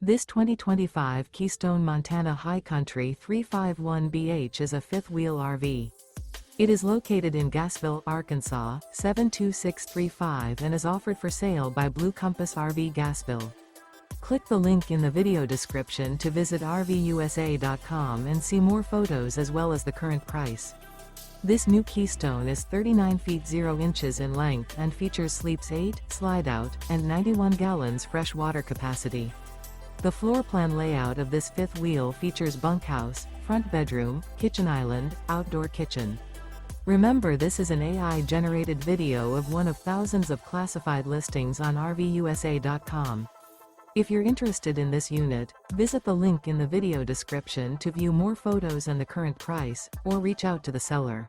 This 2025 Keystone Montana High Country 351BH is a fifth-wheel RV. It is located in Gassville, Arkansas, 72635 and is offered for sale by Blue Compass RV Gassville. Click the link in the video description to visit RVUSA.com and see more photos as well as the current price. This new Keystone is 39 feet 0 inches in length and features sleeps 8, slide-out, and 91 gallons fresh water capacity. The floor plan layout of this fifth wheel features bunkhouse, front bedroom, kitchen island, outdoor kitchen. Remember, this is an AI-generated video of one of thousands of classified listings on RVUSA.com. If you're interested in this unit, visit the link in the video description to view more photos and the current price, or reach out to the seller.